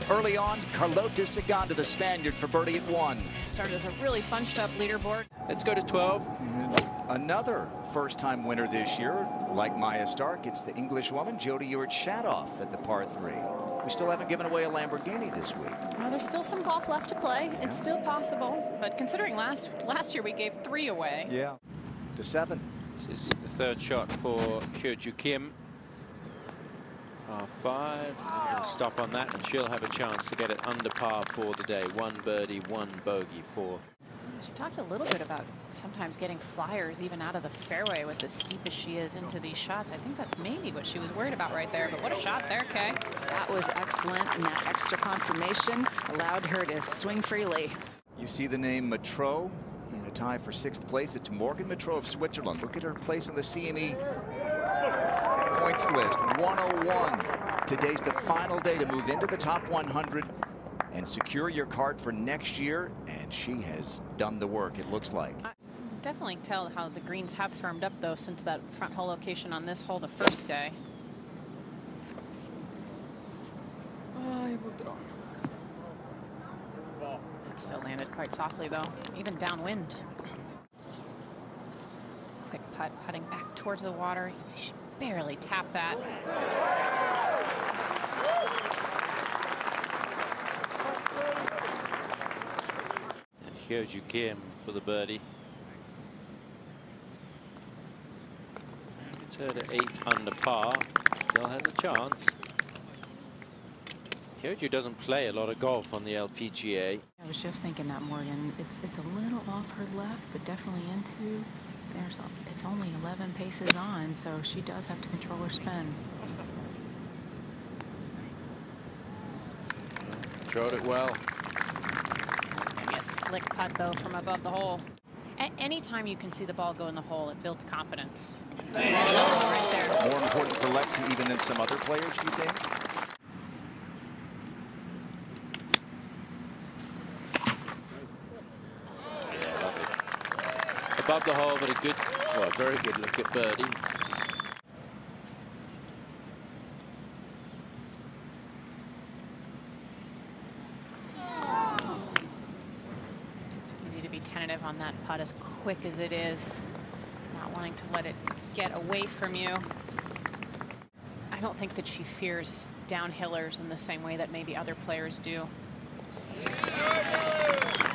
Early on, Carlota Saganda, the Spaniard, for birdie at 1. Started as a really bunched up leaderboard. Let's go to 12. And another first-time winner this year, like Maya Stark, it's the Englishwoman, Jody Ewart-Shadoff at the par 3. We still haven't given away a Lamborghini this week. Well, there's still some golf left to play. Yeah. It's still possible. But considering last year we gave 3 away. Yeah. To 7. This is the third shot for Kyo-Joo Kim. Par 5. And stop on that, and she'll have a chance to get it under par for the day. 1 birdie, 1 bogey for. She talked a little bit about sometimes getting flyers even out of the fairway with as steep as she is into these shots. I think that's maybe what she was worried about right there. But what a shot there, Kay. That was excellent, and that extra confirmation allowed her to swing freely. You see the name Matro in a tie for 6th place. It's Morgan Matro of Switzerland. Look at her place on the CME points list, 101. Today's the final day to move into the top 100 and secure your card for next year, and she has done the work, it looks like. I definitely tell how the greens have firmed up, though, since that front hole location on this hole the first day. It still landed quite softly, though, even downwind. Quick putt, putting back towards the water. You can see she barely tapped that. Kyo-Joo Kim for the birdie. It's her to 8 under par. Still has a chance. Kyo-Joo doesn't play a lot of golf on the LPGA. I was just thinking that, Morgan. It's a little off her left, but definitely into. It's only 11 paces on, so she does have to control her spin. Controlled it well. A slick putt, though, from above the hole. Anytime you can see the ball go in the hole, it builds confidence. Right there. More important for Lexi even than some other players, you think? Above the hole, but a good, well, very good look at birdie. Tentative on that putt, as quick as it is, not wanting to let it get away from you. I don't think that she fears downhillers in the same way that maybe other players do.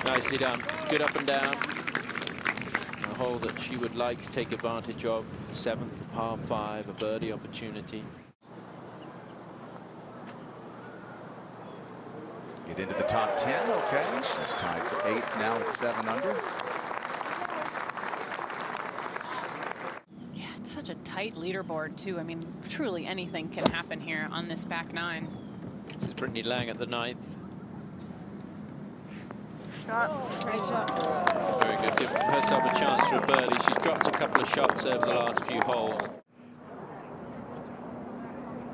Nicely done. Good up and down. A hole that she would like to take advantage of. 7th, par 5, a birdie opportunity. Get into the top 10, okay. She's tied for 8th now at 7 under. Yeah, it's such a tight leaderboard, too. I mean, truly anything can happen here on this back 9. This is Brittany Lang at the 9th. Shot. Great shot. Very good. Give herself a chance for a birdie. She's dropped a couple of shots over the last few holes.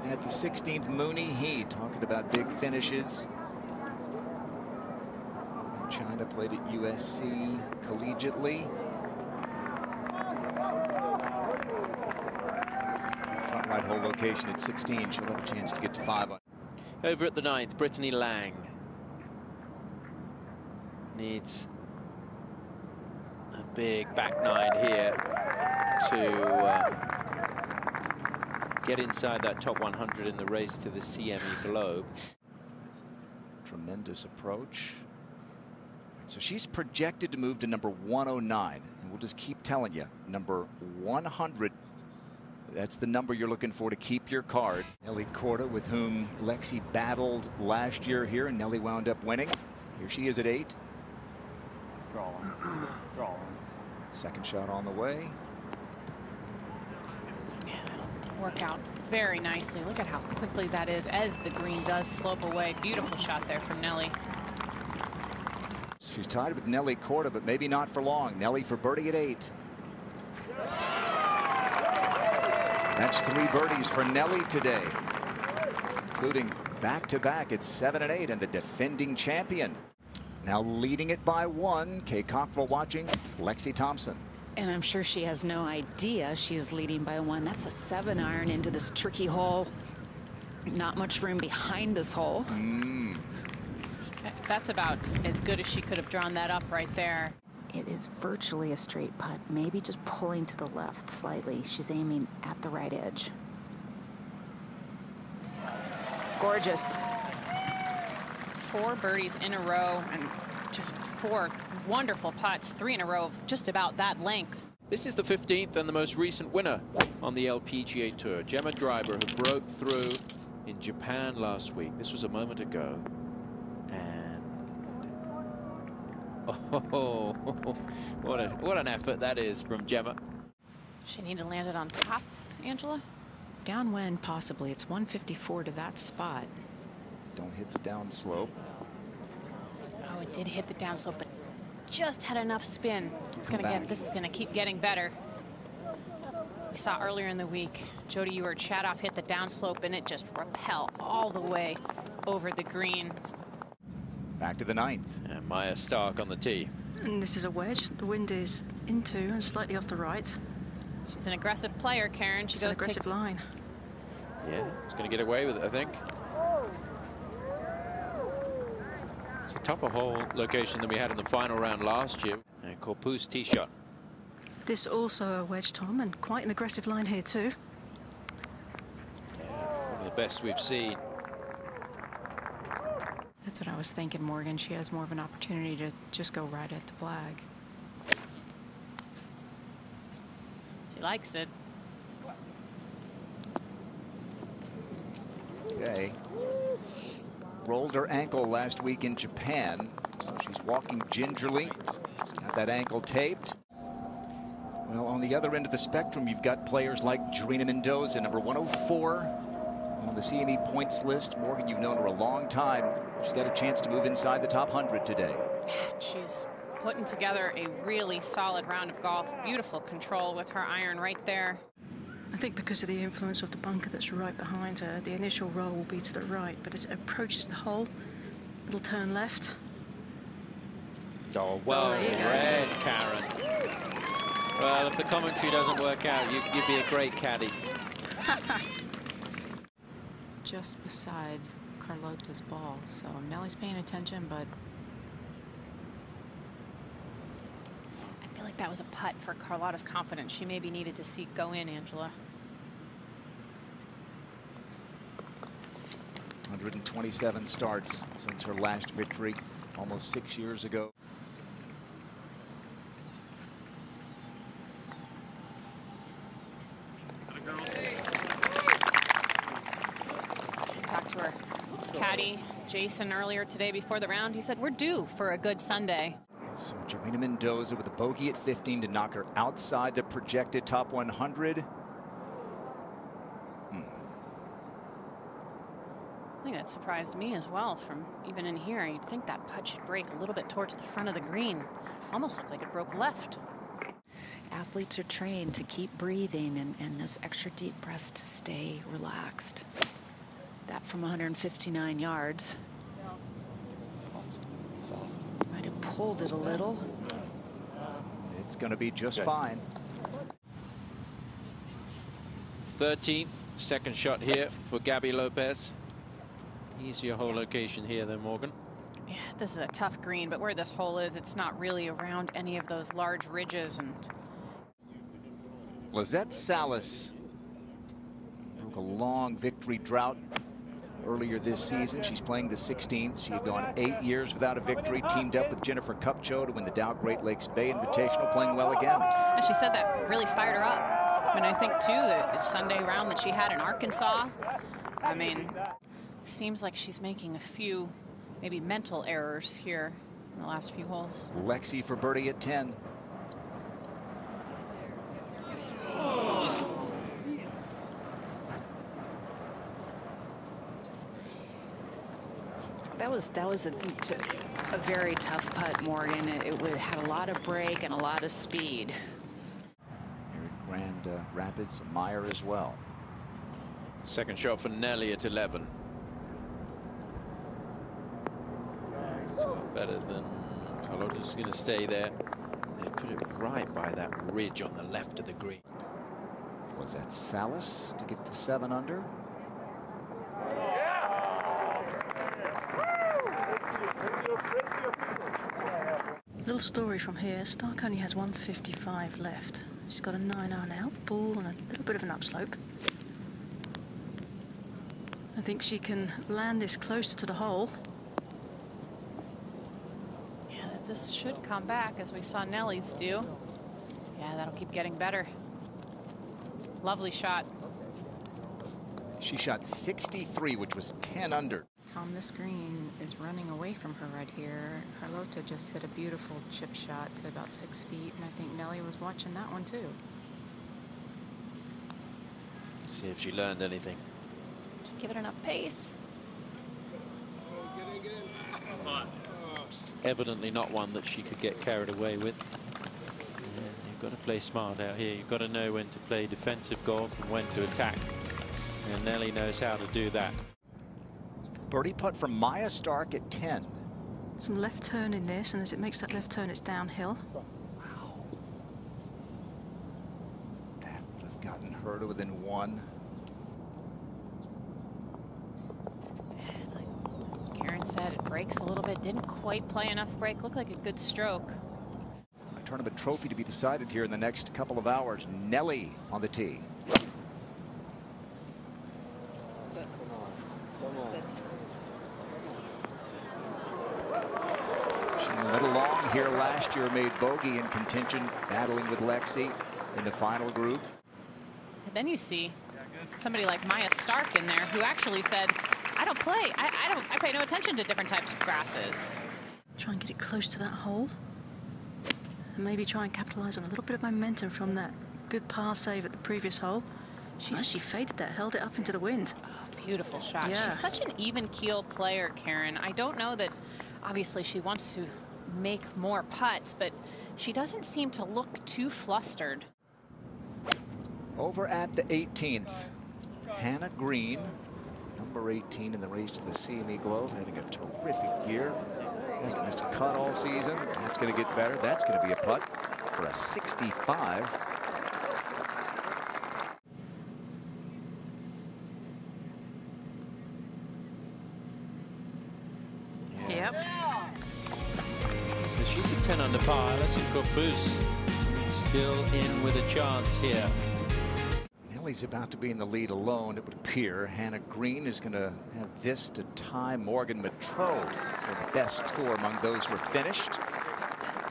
At the 16th Mooney Heat, talking about big finishes. China played at USC collegiately. Front right hole location at 16. She'll have a chance to get to 5. Over at the 9th, Brittany Lang needs a big back 9 here to get inside that top 100 in the race to the CME Globe. Tremendous approach. So she's projected to move to number 109, and we'll just keep telling you, number 100, that's the number you're looking for to keep your card. Nelly Korda, with whom Lexi battled last year here, and Nelly wound up winning. Here she is at 8. Drawing. Second shot on the way. Yeah, that'll work out very nicely. Look at how quickly that is as the green does slope away. Beautiful shot there from Nelly. She's tied with Nelly Korda, but maybe not for long. Nelly for birdie at 8. That's 3 birdies for Nelly today, including back-to-back at 7 and 8, and the defending champion. Now leading it by 1. Kay Cockrell watching. Lexi Thompson. And I'm sure she has no idea she is leading by 1. That's a 7-iron into this tricky hole. Not much room behind this hole. That's about as good as she could have drawn that up right there. It is virtually a straight putt, maybe just pulling to the left slightly. She's aiming at the right edge. Gorgeous. 4 birdies in a row and just 4 wonderful putts, 3 in a row of just about that length. This is the 15th and the most recent winner on the LPGA Tour, Gemma Driver, who broke through in Japan last week. This was a moment ago. And oh, what an effort that is from Gemma. She need to land it on top, Angela? Downwind, possibly. It's 154 to that spot. Don't hit the down slope. Oh, it did hit the downslope, but just had enough spin. It's gonna get. This is gonna keep getting better. We saw earlier in the week, Jody Ewart Shadoff hit the downslope, and it just rappelled all the way over the green. Back to the 9th. And Maya Stark on the tee. And this is a wedge. The wind is into and slightly off the right. She's an aggressive player, Karen. She It's goes an aggressive line. Yeah, she's going to get away with it, I think. It's a tougher hole location than we had in the final round last year. And Corpus tee shot. This also a wedge, Tom, and quite an aggressive line here too. Yeah, one of the best we've seen. That's what I was thinking, Morgan. She has more of an opportunity to just go right at the flag. She likes it. Okay. Rolled her ankle last week in Japan, so she's walking gingerly. Got that ankle taped. Well, on the other end of the spectrum, you've got players like Jarena Mendoza, number 104 on the CME points list. Morgan, you've known her a long time. She's got a chance to move inside the top 100 today. She's putting together a really solid round of golf. Beautiful control with her iron right there. I think because of the influence of the bunker that's right behind her, the initial roll will be to the right, but as it approaches the hole, it'll turn left. Oh, well read, Karen. Well, if the commentary doesn't work out, you'd be a great caddy. Just beside Carlota's ball, so Nellie's paying attention, but I feel like that was a putt for Carlota's confidence. She maybe needed to see go in, Angela. 127 starts since her last victory almost 6 years ago. Talked to her caddy, Jason, earlier today before the round. He said, we're due for a good Sunday. So Jarena Mendoza with a bogey at 15 to knock her outside the projected top 100. I think that surprised me as well from even in here. You'd think that putt should break a little bit towards the front of the green. Almost looked like it broke left. athletes are trained to keep breathing and those extra deep breaths to stay relaxed. That from 159 yards. Might have pulled it a little. It's going to be just fine. 13th, second shot here for Gabby Lopez. Easier hole location here than Morgan. Yeah, this is a tough green, but where this hole is, it's not really around any of those large ridges. And Lizette Salas broke a long victory drought earlier this season. She's playing the 16th. She had gone 8 years without a victory, teamed up with Jennifer Kupcho to win the Dow Great Lakes Bay Invitational, playing well again. And she said that really fired her up. I mean, I think, too, the Sunday round that she had in Arkansas, I mean, seems like she's making a few maybe mental errors here in the last few holes. Lexi for birdie at 10. That was a very tough putt, Morgan. It had a lot of break and a lot of speed. Here at Grand Rapids, Meyer as well. Second shot for Nelly at 11. It's a lot better than Carlota's going to stay there. They put it right by that ridge on the left of the green. Was that Salas to get to 7 under? Little story from here. Stark only has 155 left. She's got a 9-iron out, ball, and a little bit of an upslope. I think she can land this closer to the hole. Yeah, this should come back, as we saw Nellie's do. Yeah, that'll keep getting better. Lovely shot. She shot 63, which was 10 under. Tom, this green is running away from her right here. Carlota just hit a beautiful chip shot to about 6 feet, and I think Nellie was watching that one too. See if she learned anything. Should give it enough pace. Evidently not one that she could get carried away with. Yeah, you've got to play smart out here. You've got to know when to play defensive golf and when to attack. And Nellie knows how to do that. Birdie putt from Maya Stark at 10. Some left turn in this, and as it makes that left turn, it's downhill. Wow. That would have gotten her to within 1. Like Karen said, it breaks a little bit. Didn't quite play enough break. Looked like a good stroke. A tournament trophy to be decided here in the next couple of hours. Nellie on the tee. Long here last year, made bogey in contention, battling with Lexi in the final group. And then you see somebody like Maya Stark in there, who actually said, I don't play. I pay no attention to different types of grasses. Try and get it close to that hole. And maybe try and capitalize on a little bit of momentum from that good par save at the previous hole. She faded that, held it up into the wind. Oh, beautiful shot. Yeah. She's such an even keel player, Karen. I don't know that obviously she wants to make more putts, but she doesn't seem to look too flustered. Over at the 18th, Hannah Green, number 18 in the race to the CME Globe, having a terrific year. Hasn't missed a cut all season. That's going to get better. That's going to be a putt for a 65. So she's a 10 under par. Alison Corpus still in with a chance here. Nellie's about to be in the lead alone, it would appear. Hannah Green is going to have this to tie Morgan Mitro for the best score among those who are finished.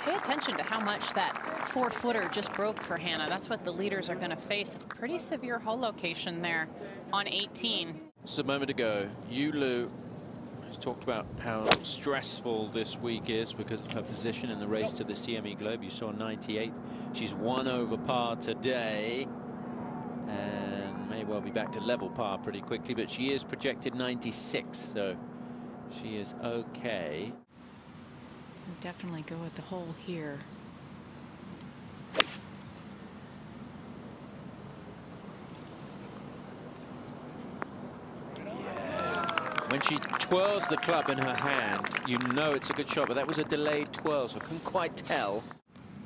Pay attention to how much that 4-footer just broke for Hannah. That's what the leaders are going to face. A pretty severe hole location there on 18. Just a moment ago, Yulu talked about how stressful this week is because of her position in the race to the CME Globe. You saw 98. She's 1 over par today and may well be back to level par pretty quickly, but she is projected 96th, so she is okay. Definitely go at the hole here. When she twirls the club in her hand, you know it's a good shot, but that was a delayed twirl, so I couldn't quite tell.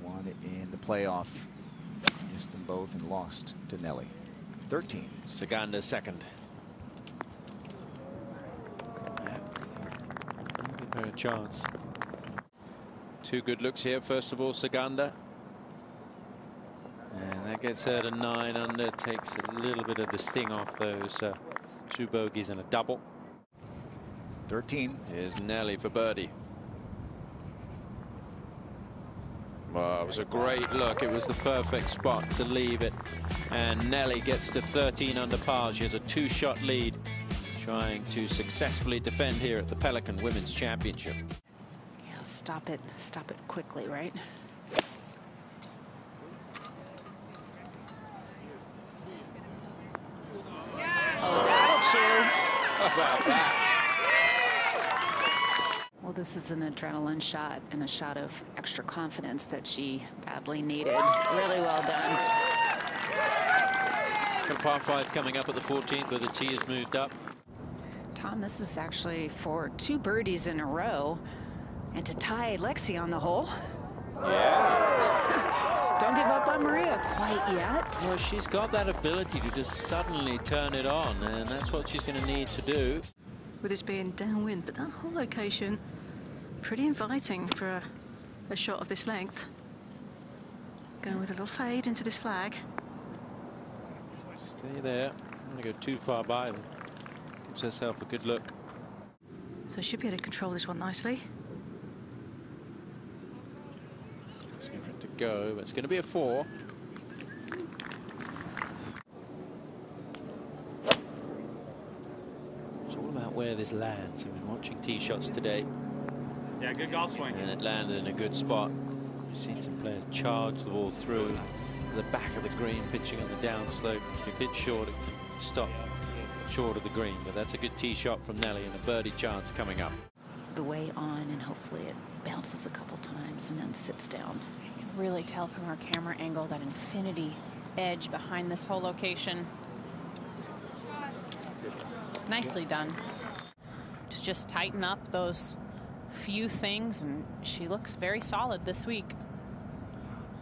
One in the playoff. Missed them both and lost to Nellie. 13. Saganda second. Yeah. Give her a chance. 2 good looks here. First of all, Saganda. And that gets her to 9 under. Takes a little bit of the sting off those 2 bogeys and a double. 13. Here's Nellie for birdie. Well, it was a great look. It was the perfect spot to leave it. And Nellie gets to 13 under par. She has a 2-shot lead, trying to successfully defend here at the Pelican Women's Championship. Yeah, stop it quickly, right? Oh, how about that? Well, this is an adrenaline shot and a shot of extra confidence that she badly needed. Really well done. Got a par 5 coming up at the 14th where the tee is moved up. Tom, this is actually for 2 birdies in a row and to tie Lexi on the hole. Yeah. Don't give up on Maria quite yet. Well, she's got that ability to just suddenly turn it on, and that's what she's going to need to do. With this being downwind, but that whole location, pretty inviting for a shot of this length. Going with a little fade into this flag. Stay there. Don't want to go too far by them. Gives herself a good look. So she'll be able to control this one nicely. Asking for it to go, but it's going to be a 4. It's all about where this lands. I've been watching tee shots today. Yeah, good golf swing. And it landed in a good spot. We've seen some players charge the ball through the back of the green, pitching on the downslope. A bit short, it can stop short of the green, but that's a good tee shot from Nelly and a birdie chance coming up. The way on, and hopefully it bounces a couple times and then sits down. You can really tell from our camera angle that infinity edge behind this whole location. Nicely done. To just tighten up those few things, and she looks very solid this week.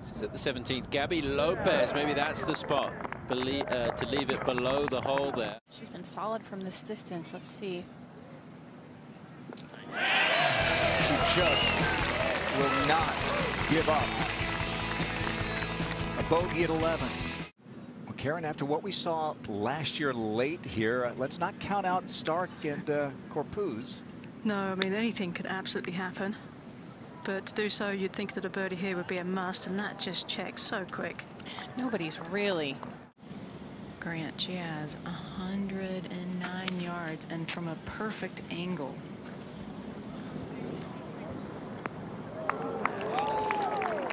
This is at the 17th. Gabby Lopez, maybe that's the spot to leave it below the hole there. She's been solid from this distance. Let's see. She just will not give up. A bogey at 11. Well, Karen, after what we saw last year late here, let's not count out Stark and Corpuz. No, I mean, anything could absolutely happen. But to do so, you'd think that a birdie here would be a must, and that just checks so quick. Nobody's really. Grant, she has 109 yards and from a perfect angle.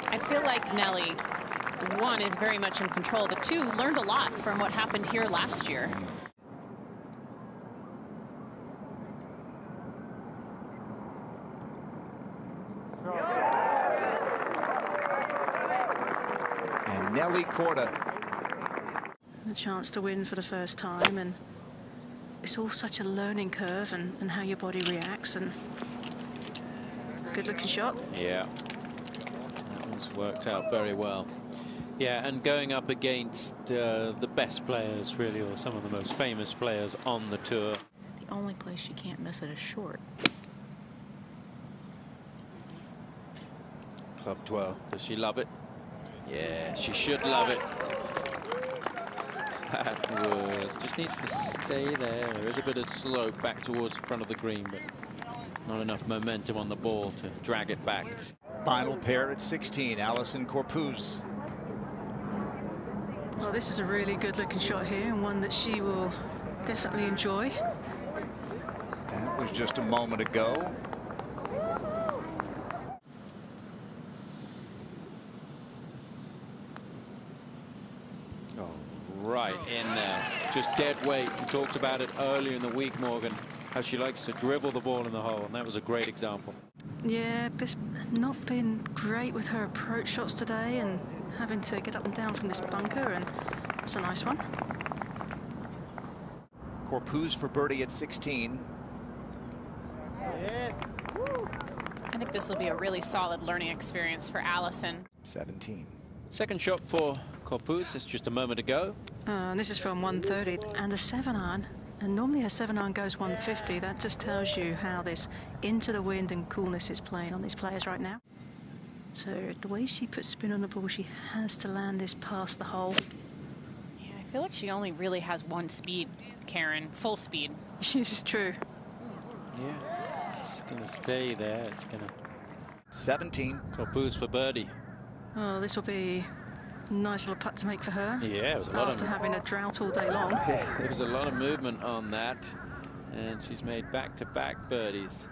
I feel like Nelly, 1, is very much in control, but 2, learned a lot from what happened here last year. And Nelly Corda. A chance to win for the first time, and it's all such a learning curve, and how your body reacts, and good looking shot. Yeah, that one's worked out very well. Yeah, and going up against the best players, really, or some of the most famous players on the tour. The only place you can't miss it is short. Club 12. Does she love it? Yeah, she should love it. That was, just needs to stay there. There is a bit of slope back towards the front of the green, but not enough momentum on the ball to drag it back. Final pair at 16, Allison Corpuz. Well, this is a really good looking shot here, and one that she will definitely enjoy. That was just a moment ago. Oh, right in there. Just dead weight. We talked about it earlier in the week, Morgan, how she likes to dribble the ball in the hole, and that was a great example. Yeah, but not been great with her approach shots today, and having to get up and down from this bunker, and it's a nice one. Corpuz for birdie at 16. I think this will be a really solid learning experience for Allison. 17. Second shot for Corpuz. It's just a moment ago. And this is from 130 and a 7-iron. And normally a 7-iron goes 150. That just tells you how this into the wind and coolness is playing on these players right now. So the way she puts spin on the ball, she has to land this past the hole. Yeah, I feel like she only really has one speed, Karen, full speed. This is true. Yeah, it's going to stay there. It's going to... 17. Corpuz for birdie. Oh, this will be a nice little putt to make for her. Yeah, it was a lot after having a drought all day long. There was a lot of movement on that, and she's made back-to-back birdies.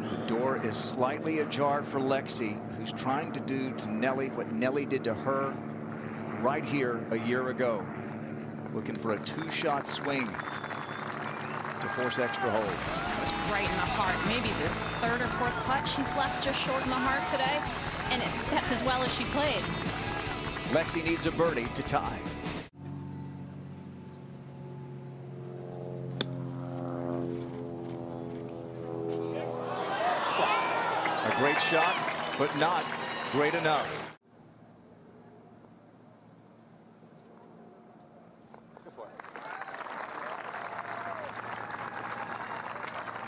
The door is slightly ajar for Lexi, who's trying to do to Nelly what Nelly did to her right here a year ago. Looking for a 2-shot swing to force extra holes. That was right in the heart. Maybe the 3rd or 4th putt she's left just short in the heart today. And that's as well as she played. Lexi needs a birdie to tie. A great shot, but not great enough.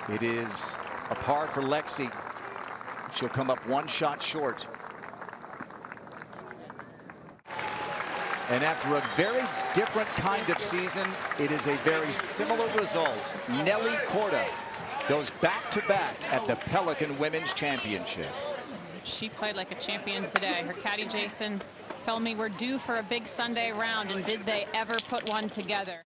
It is a par for Lexi. She'll come up one shot short. And after a very different kind of season, it is a very similar result. Nelly Corda goes back-to-back at the Pelican Women's Championship. She played like a champion today. Her caddy, Jason, told me we're due for a big Sunday round, and did they ever put one together?